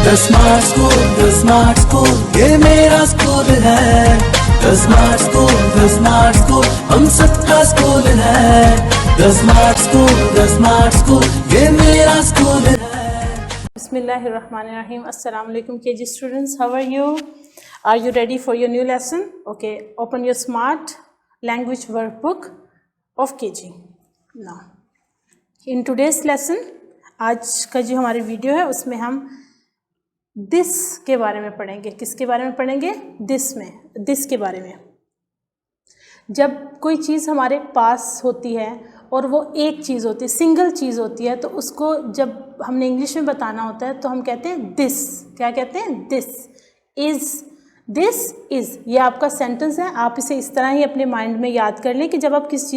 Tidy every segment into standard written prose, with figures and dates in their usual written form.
The Smart School, the Smart School, ये मेरा school है। The Smart School, the Smart School, हम सबका स्कूल है। The Smart School, the Smart School, ये मेरा स्कूल है। Bismillahirrahmanirrahim. Assalamu alaikum KG students. How are you? Are you ready for your new lesson? Okay, open your smart language workbook of KG. Now, in today's lesson, आज का जो हमारी video है उसमें हम दिस के बारे में पढ़ेंगे। किसके बारे में पढ़ेंगे? दिस के बारे में। जब कोई चीज़ हमारे पास होती है और वो एक चीज़ होती है, सिंगल चीज़ होती है, तो उसको जब हमने इंग्लिश में बताना होता है तो हम कहते हैं दिस। क्या कहते हैं? This is. ये आपका सेंटेंस है। आप इसे इस तरह ही अपने माइंड में याद कर लें कि जब आप किस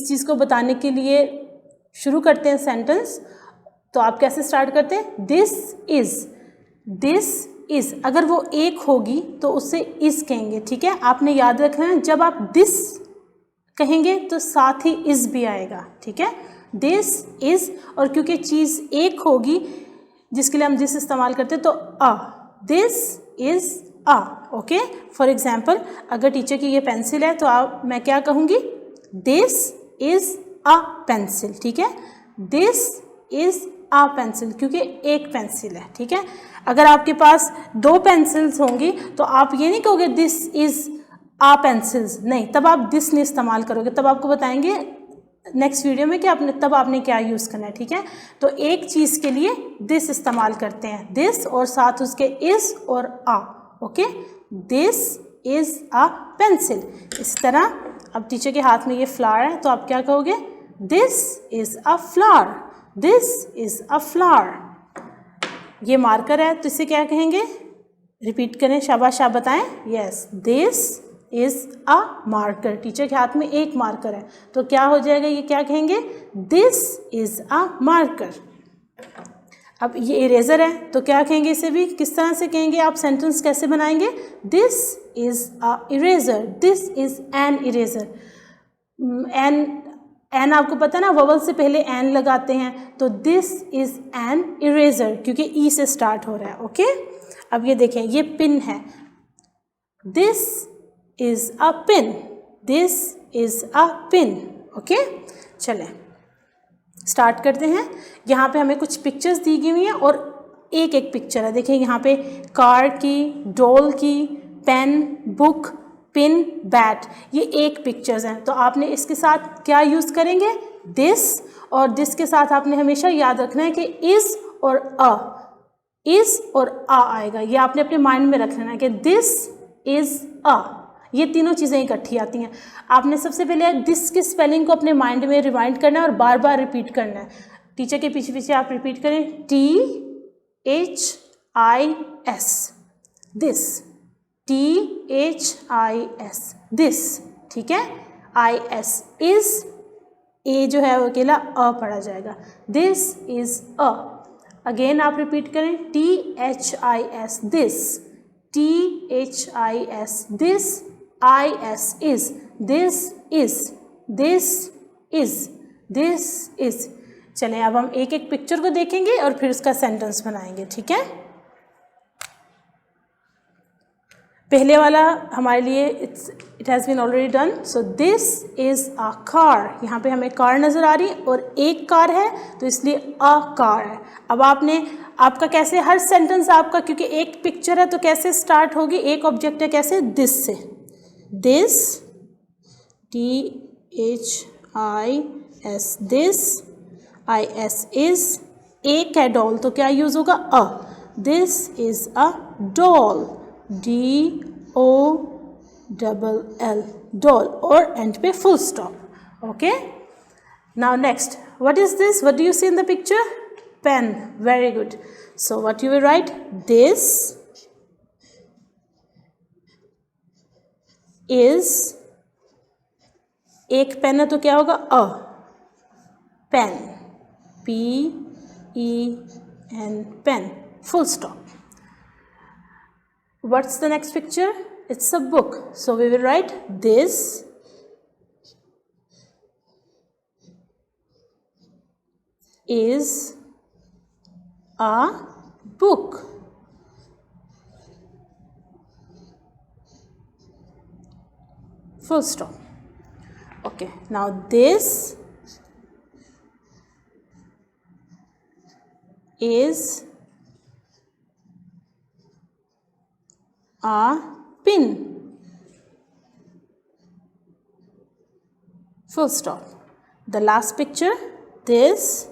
चीज़ को बताने के लिए शुरू करते हैं सेंटेंस, तो आप कैसे स्टार्ट करते हैं? This is. अगर वो एक होगी तो उससे इज़ कहेंगे, ठीक है? आपने याद रखना है, जब आप दिस कहेंगे तो साथ ही इज़ भी आएगा, ठीक है? This is. और क्योंकि चीज़ एक होगी जिसके लिए हम दिस इस्तेमाल करते हैं, तो this is a. Okay, for example, अगर टीचर की ये पेंसिल है तो मैं क्या कहूँगी? दिस इज़ अ पेंसिल, ठीक है? दिस इज़ अ पेंसिल, क्योंकि एक पेंसिल है, ठीक है? अगर आपके पास दो पेंसिल्स होंगी तो आप ये नहीं कहोगे दिस इज़ आ पेंसिल्स, नहीं, तब आप दिस नहीं इस्तेमाल करोगे। तब आपको बताएंगे नेक्स्ट वीडियो में कि आपने क्या यूज़ करना है, ठीक है? तो एक चीज़ के लिए दिस इस्तेमाल करते हैं, दिस और साथ उसके इज़ और a. Okay, this is a pencil. इस तरह अब टीचर के हाथ में ये फ्लावर है तो आप क्या कहोगे? This is a flower, this is a flower. ये मार्कर है तो इसे क्या कहेंगे? रिपीट करें, शाबाश, आप बताएं। Yes, this is a marker. Teacher के हाथ में एक मार्कर है तो क्या हो जाएगा? ये क्या कहेंगे? This is a marker. अब ये इरेज़र है तो क्या कहेंगे? इसे भी किस तरह से कहेंगे? आप सेंटेंस कैसे बनाएंगे? This is a eraser, this is an eraser. An आपको पता है ना, वोवल से पहले एन लगाते हैं, तो दिस इज़ एन इरेज़र, क्योंकि ई से स्टार्ट हो रहा है। ओके, अब ये देखें, ये पिन है, this is a pin, this is a pin. Okay, चलें स्टार्ट करते हैं। यहाँ पे हमें कुछ पिक्चर्स दी गई हुई हैं और एक एक पिक्चर है। देखिए यहाँ पे कार की, डॉल की, पेन, बुक, पिन, बैट, ये एक पिक्चर्स हैं। तो आपने इसके साथ क्या यूज़ करेंगे? दिस। और दिस के साथ आपने हमेशा याद रखना है कि इज़ और अ, इज़ और आ आएगा। ये आपने अपने माइंड में रखना है कि दिस इज़ अ, ये तीनों चीज़ें इकट्ठी आती हैं। आपने सबसे पहले दिस की स्पेलिंग को अपने माइंड में रिवाइंड करना है और बार बार रिपीट करना है। टीचर के पीछे पीछे आप रिपीट करें, THIS, दिस, THIS, दिस, ठीक है? IS, इज़, ए जो है वो अकेला अ पढ़ा जाएगा। This is a. अगेन आप रिपीट करें, THIS, this, THIS, this, IS, is, this is, this is, this is. चलें अब हम एक एक पिक्चर को देखेंगे और फिर उसका सेंटेंस बनाएंगे, ठीक है? पहले वाला हमारे लिए it has been already done. So this is a car. यहाँ पे हमें कार नज़र आ रही है और एक कार है तो इसलिए अ कार है। अब आपका कैसे हर सेंटेंस आपका, क्योंकि एक पिक्चर है तो कैसे स्टार्ट होगी? एक ऑब्जेक्ट है, कैसे? दिस से। This, THIS, this, IS, is, एक है डॉल तो क्या यूज़ होगा? A. This is a doll, DOLL, doll, और एंड पे full stop. Okay, now next, what is this? What do you see in the picture? Pen, very good. So what you will write? This is, एक pen है तो क्या होगा? A, pen, PEN, pen, full stop. What's the next picture? It's a book. So we will write this is a book. Full stop. Okay, now this is a pin. Full stop. The last picture, this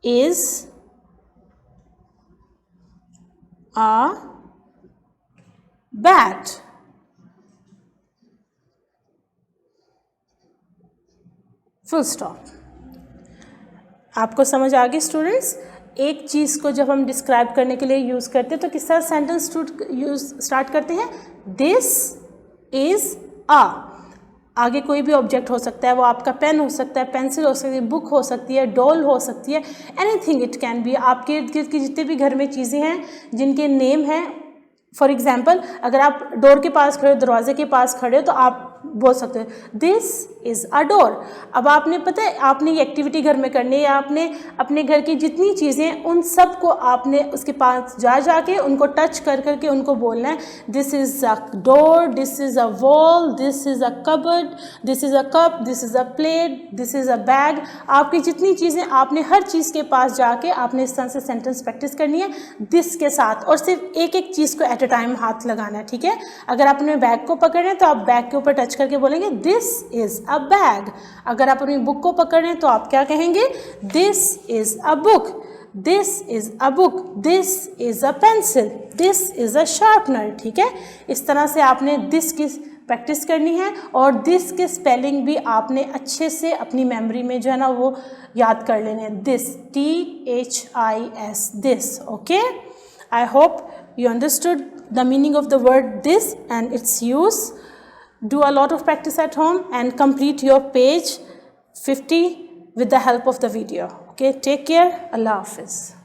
is a bat. Full stop. आपको समझ आ गई students? एक चीज़ को जब हम describe करने के लिए यूज़ करते हैं तो किस तरह सेंटेंस स्टार्ट करते हैं? दिस इज़ आ. आगे कोई भी ऑब्जेक्ट हो सकता है, वो आपका पेन हो सकता है, पेंसिल हो सकती है, बुक हो सकती है, डॉल हो सकती है, एनीथिंग इट कैन बी. आपके इर्द गिर्द की जितने भी घर में चीज़ें हैं जिनके नेम हैं, फॉर एग्जाम्पल अगर आप डोर के पास खड़े हो, दरवाजे के पास खड़े हो, तो आप बोल सकते हो दिस इज़ अ डोर. अब आपने पता है आपने ये एक्टिविटी घर में करनी है, या आपने अपने घर की जितनी चीज़ें उन सब को आपने उसके पास जाके उनको टच करके उनको बोलना है this is a door, this is a wall, this is a cupboard, this is a cup, this is a plate, this is a bag. आपकी जितनी चीज़ें आपने हर चीज़ के पास जाके आपने इस तरह से सेंटेंस प्रैक्टिस करनी है दिस के साथ, और सिर्फ एक एक चीज़ को एट अ टाइम हाथ लगाना है. ठीक है? अगर आपने बैग को पकड़ रहे हैं तो आप बैग के ऊपर टच करके बोलेंगे दिस इज़ अ बैग. अगर आप अपनी बुक को पकड़ रहे हैं तो आप क्या कहेंगे? This is a book, this is a book, this is a pencil, this is a sharpener. ठीक है? इस तरह से आपने दिस की प्रैक्टिस करनी है, और दिस के स्पेलिंग भी आपने अच्छे से अपनी मेमोरी में जो है ना वो याद कर लेने हैं. This, THIS, this. Okay, I hope you understood the meaning of the word this and its use. Do a lot of practice at home and complete your page 50 with the help of the video. Okay, take care. Allah Hafiz.